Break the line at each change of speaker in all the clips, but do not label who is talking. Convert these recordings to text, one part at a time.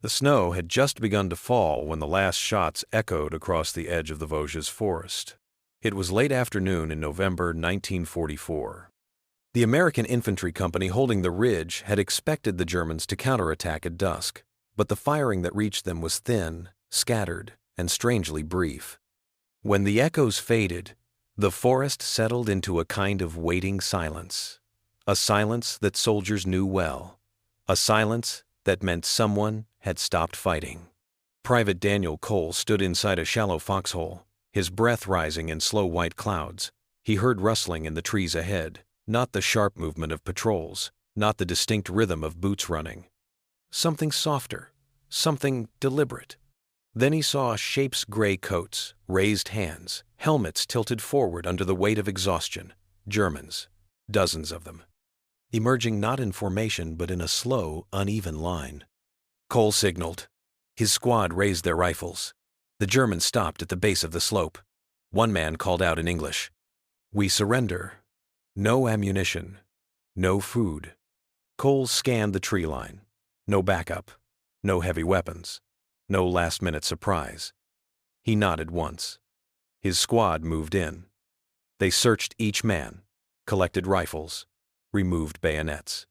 The snow had just begun to fall when the last shots echoed across the edge of the Vosges Forest. It was late afternoon in November 1944. The American infantry company holding the ridge had expected the Germans to counterattack at dusk, but the firing that reached them was thin, scattered, and strangely brief. When the echoes faded, the forest settled into a kind of waiting silence, a silence that soldiers knew well, a silence that meant someone had stopped fighting. Private Daniel Cole stood inside a shallow foxhole, his breath rising in slow white clouds. He heard rustling in the trees ahead, not the sharp movement of patrols, not the distinct rhythm of boots running. Something softer, something deliberate. Then he saw shapes, gray coats, raised hands, helmets tilted forward under the weight of exhaustion. Germans, dozens of them, emerging not in formation but in a slow, uneven line. Cole signaled. His squad raised their rifles. The Germans stopped at the base of the slope. One man called out in English, "We surrender. No ammunition. No food." Cole scanned the tree line. No backup. No heavy weapons. No last-minute surprise. He nodded once. His squad moved in. They searched each man, collected rifles, removed bayonets.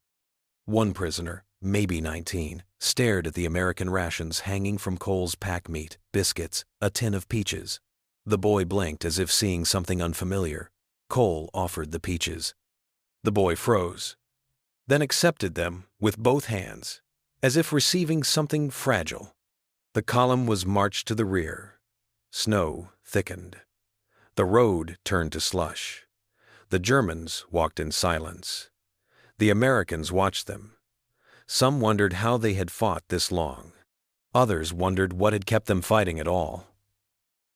One prisoner, maybe 19, stared at the American rations hanging from Cole's pack meat, biscuits, a tin of peaches. The boy blinked as if seeing something unfamiliar. Cole offered the peaches. The boy froze, then accepted them with both hands, as if receiving something fragile. The column was marched to the rear. Snow thickened. The road turned to slush. The Germans walked in silence. The Americans watched them. Some wondered how they had fought this long. Others wondered what had kept them fighting at all.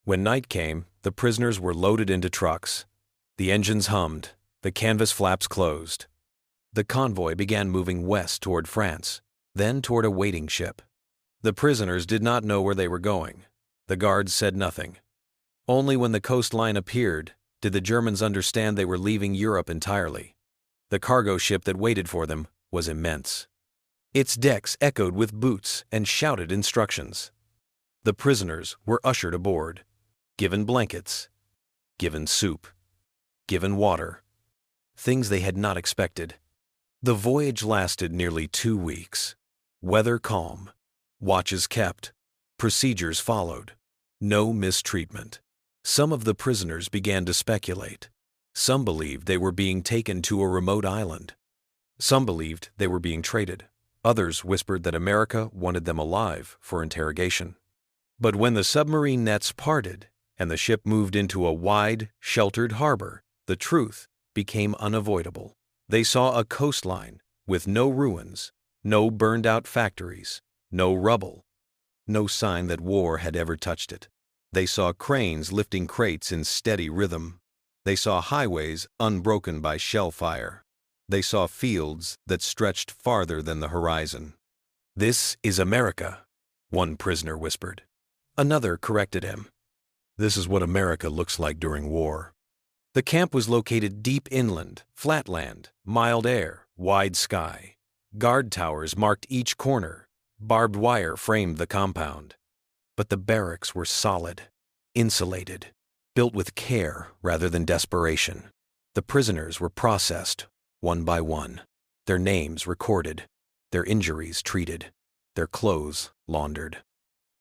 When night came, the prisoners were loaded into trucks. The engines hummed, the canvas flaps closed. The convoy began moving west toward France, then toward a waiting ship. The prisoners did not know where they were going. The guards said nothing. Only when the coastline appeared did the Germans understand they were leaving Europe entirely. The cargo ship that waited for them was immense. Its decks echoed with boots and shouted instructions. The prisoners were ushered aboard, given blankets, given soup, given water, things they had not expected. The voyage lasted nearly 2 weeks. Weather calm, watches kept, procedures followed, no mistreatment. Some of the prisoners began to speculate. Some believed they were being taken to a remote island. Some believed they were being traded. Others whispered that America wanted them alive for interrogation. But when the submarine nets parted and the ship moved into a wide, sheltered harbor, the truth became unavoidable. They saw a coastline with no ruins, no burned-out factories, no rubble, no sign that war had ever touched it. They saw cranes lifting crates in steady rhythm. They saw highways unbroken by shell fire. They saw fields that stretched farther than the horizon. "This is America," one prisoner whispered. Another corrected him. "This is what America looks like during war." The camp was located deep inland, flat land, mild air, wide sky. Guard towers marked each corner. Barbed wire framed the compound. But the barracks were solid, insulated, built with care rather than desperation. The prisoners were processed, one by one, their names recorded, their injuries treated, their clothes laundered.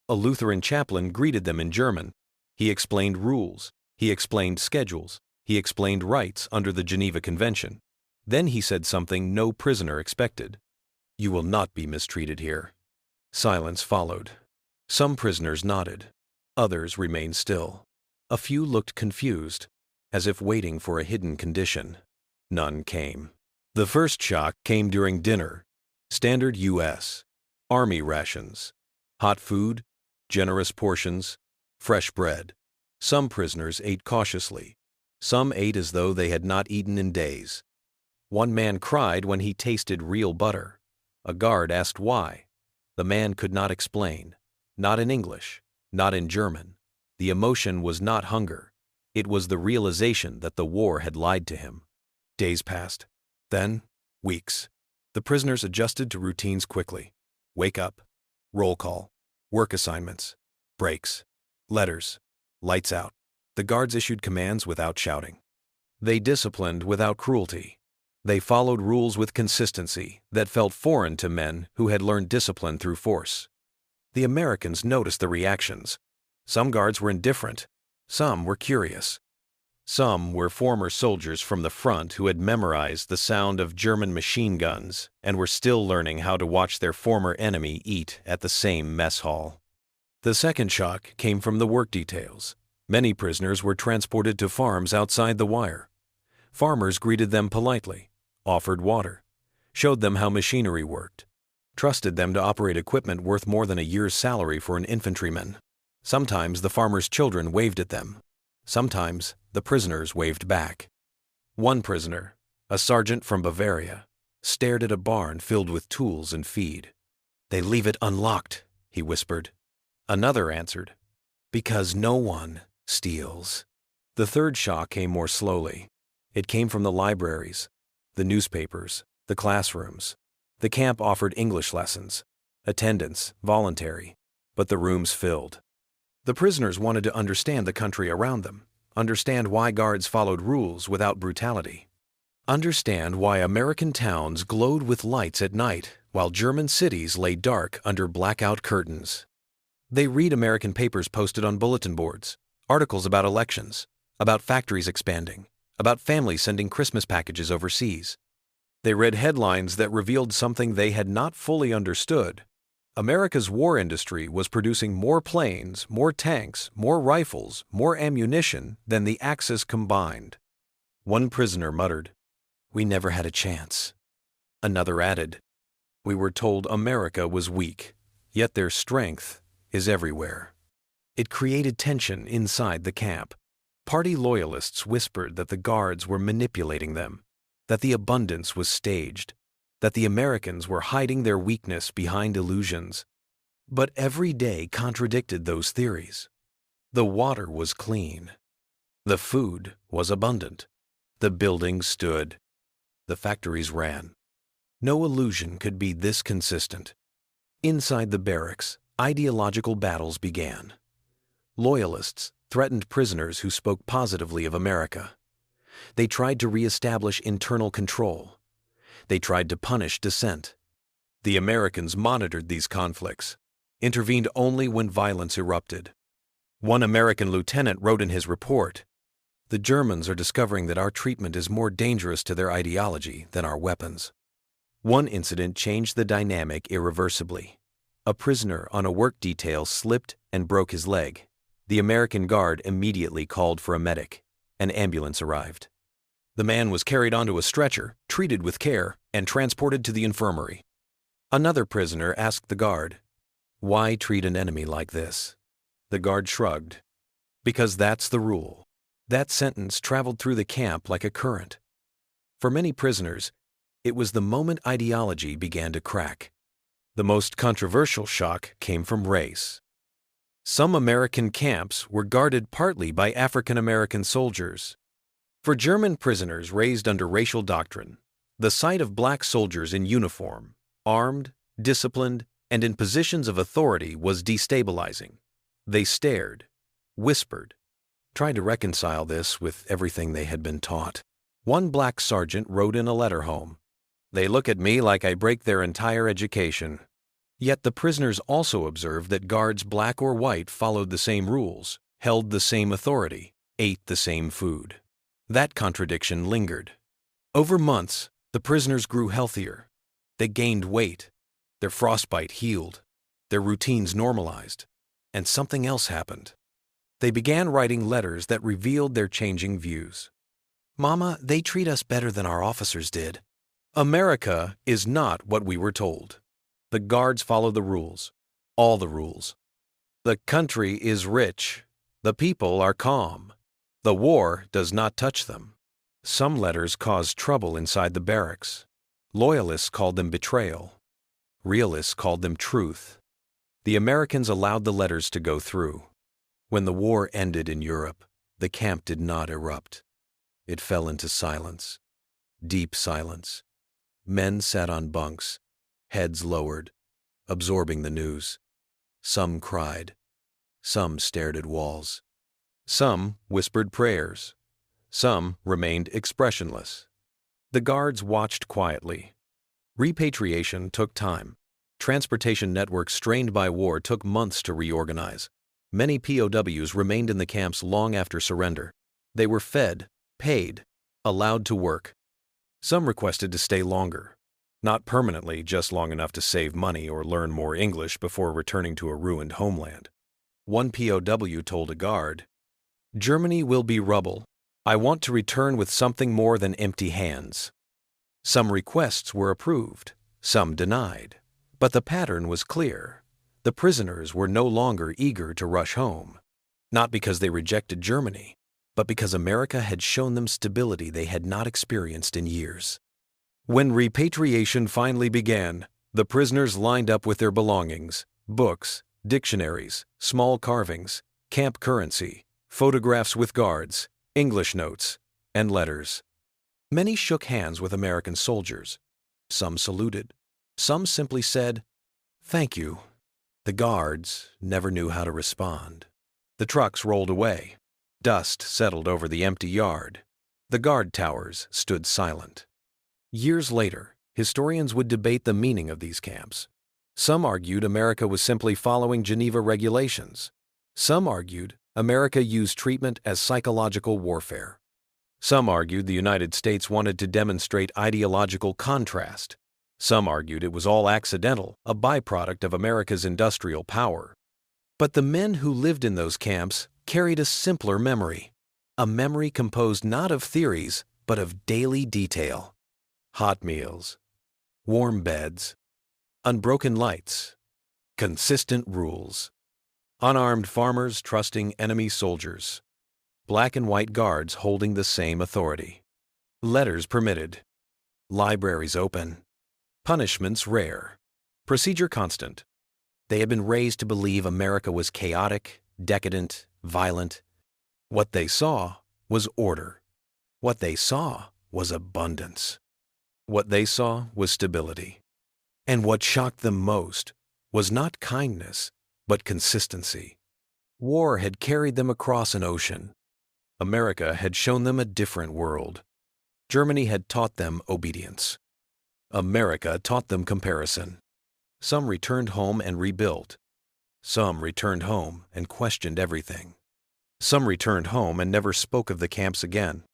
A Lutheran chaplain greeted them in German. He explained rules, he explained schedules, he explained rights under the Geneva Convention. Then he said something no prisoner expected. "You will not be mistreated here." Silence followed. Some prisoners nodded. Others remained still. A few looked confused, as if waiting for a hidden condition. None came. The first shock came during dinner. Standard U.S. Army rations. Hot food, generous portions, fresh bread. Some prisoners ate cautiously. Some ate as though they had not eaten in days. One man cried when he tasted real butter. A guard asked why. The man could not explain. Not in English, not in German. The emotion was not hunger. It was the realization that the war had lied to him. Days passed. Then, weeks. The prisoners adjusted to routines quickly. Wake up, Roll call, work assignments, breaks, letters, lights out. The guards issued commands without shouting. They disciplined without cruelty. They followed rules with consistency that felt foreign to men who had learned discipline through force. The Americans noticed the reactions. Some guards were indifferent. Some were curious. Some were former soldiers from the front who had memorized the sound of German machine guns and were still learning how to watch their former enemy eat at the same mess hall. The second shock came from the work details. Many prisoners were transported to farms outside the wire. Farmers greeted them politely, offered water, showed them how machinery worked, trusted them to operate equipment worth more than a year's salary for an infantryman. Sometimes the farmers' children waved at them. Sometimes the prisoners waved back. One prisoner, a sergeant from Bavaria, stared at a barn filled with tools and feed. "They leave it unlocked," he whispered. Another answered, "Because no one steals." The third shock came more slowly. It came from the libraries, the newspapers, the classrooms. The camp offered English lessons, attendance voluntary, but the rooms filled. The prisoners wanted to understand the country around them, understand why guards followed rules without brutality, understand why American towns glowed with lights at night while German cities lay dark under blackout curtains. They read American papers posted on bulletin boards, articles about elections, about factories expanding, about families sending Christmas packages overseas. They read headlines that revealed something they had not fully understood. America's war industry was producing more planes, more tanks, more rifles, more ammunition than the Axis combined. One prisoner muttered, "We never had a chance." Another added, "We were told America was weak, yet their strength is everywhere." It created tension inside the camp. Party loyalists whispered that the guards were manipulating them, that the abundance was staged, that the Americans were hiding their weakness behind illusions. But every day contradicted those theories. The water was clean. The food was abundant. The buildings stood. The factories ran. No illusion could be this consistent. Inside the barracks, ideological battles began. Loyalists threatened prisoners who spoke positively of America. They tried to reestablish internal control. They tried to punish dissent. The Americans monitored these conflicts, intervened only when violence erupted. One American lieutenant wrote in his report, "The Germans are discovering that our treatment is more dangerous to their ideology than our weapons." One incident changed the dynamic irreversibly. A prisoner on a work detail slipped and broke his leg. The American guard immediately called for a medic. An ambulance arrived. The man was carried onto a stretcher, treated with care, and transported to the infirmary. Another prisoner asked the guard, "Why treat an enemy like this?" The guard shrugged. "Because that's the rule." That sentence traveled through the camp like a current. For many prisoners, it was the moment ideology began to crack. The most controversial shock came from race. Some American camps were guarded partly by African American soldiers. For German prisoners raised under racial doctrine, the sight of black soldiers in uniform, armed, disciplined, and in positions of authority was destabilizing. They stared, whispered, tried to reconcile this with everything they had been taught. One black sergeant wrote in a letter home, "They look at me like I break their entire education." Yet the prisoners also observed that guards, black or white, followed the same rules, held the same authority, ate the same food. That contradiction lingered. Over months, the prisoners grew healthier. They gained weight. Their frostbite healed. Their routines normalized. And something else happened. They began writing letters that revealed their changing views. "Mama, they treat us better than our officers did." America is not what we were told. The guards follow the rules, all the rules. The country is rich. The people are calm. The war does not touch them. Some letters caused trouble inside the barracks. Loyalists called them betrayal. Realists called them truth. The Americans allowed the letters to go through. When the war ended in Europe, the camp did not erupt. It fell into silence, deep silence. Men sat on bunks, heads lowered, absorbing the news. Some cried. Some stared at walls. Some whispered prayers. Some remained expressionless. The guards watched quietly. Repatriation took time. Transportation networks strained by war took months to reorganize. Many POWs remained in the camps long after surrender. They were fed, paid, allowed to work. Some requested to stay longer. Not permanently, just long enough to save money or learn more English before returning to a ruined homeland. One POW told a guard, "Germany will be rubble. I want to return with something more than empty hands." Some requests were approved, some denied. But the pattern was clear. The prisoners were no longer eager to rush home. Not because they rejected Germany, but because America had shown them stability they had not experienced in years. When repatriation finally began, the prisoners lined up with their belongings: books, dictionaries, small carvings, camp currency, photographs with guards, English notes, and letters. Many shook hands with American soldiers. Some saluted. Some simply said, "Thank you." The guards never knew how to respond. The trucks rolled away. Dust settled over the empty yard. The guard towers stood silent. Years later, historians would debate the meaning of these camps. Some argued America was simply following Geneva regulations. Some argued America used treatment as psychological warfare. Some argued the United States wanted to demonstrate ideological contrast. Some argued it was all accidental, a byproduct of America's industrial power. But the men who lived in those camps carried a simpler memory, a memory composed not of theories, but of daily detail. Hot meals, warm beds, unbroken lights, consistent rules, unarmed farmers trusting enemy soldiers, black and white guards holding the same authority, letters permitted, libraries open, punishments rare, procedure constant. They had been raised to believe America was chaotic, decadent, violent. What they saw was order. What they saw was abundance. What they saw was stability. And what shocked them most was not kindness, but consistency. War had carried them across an ocean. America had shown them a different world. Germany had taught them obedience. America taught them comparison. Some returned home and rebuilt. Some returned home and questioned everything. Some returned home and never spoke of the camps again.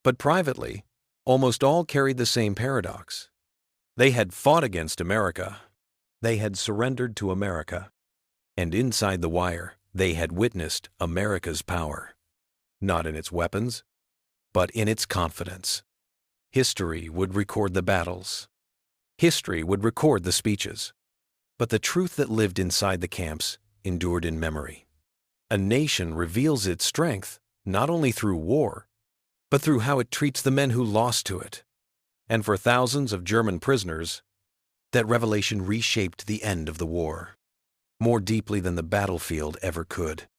But privately, almost all carried the same paradox. They had fought against America. They had surrendered to America. And inside the wire, they had witnessed America's power. Not in its weapons, but in its confidence. History would record the battles. History would record the speeches. But the truth that lived inside the camps endured in memory. A nation reveals its strength not only through war, but through how it treats the men who lost to it. And for thousands of German prisoners, that revelation reshaped the end of the war, more deeply than the battlefield ever could.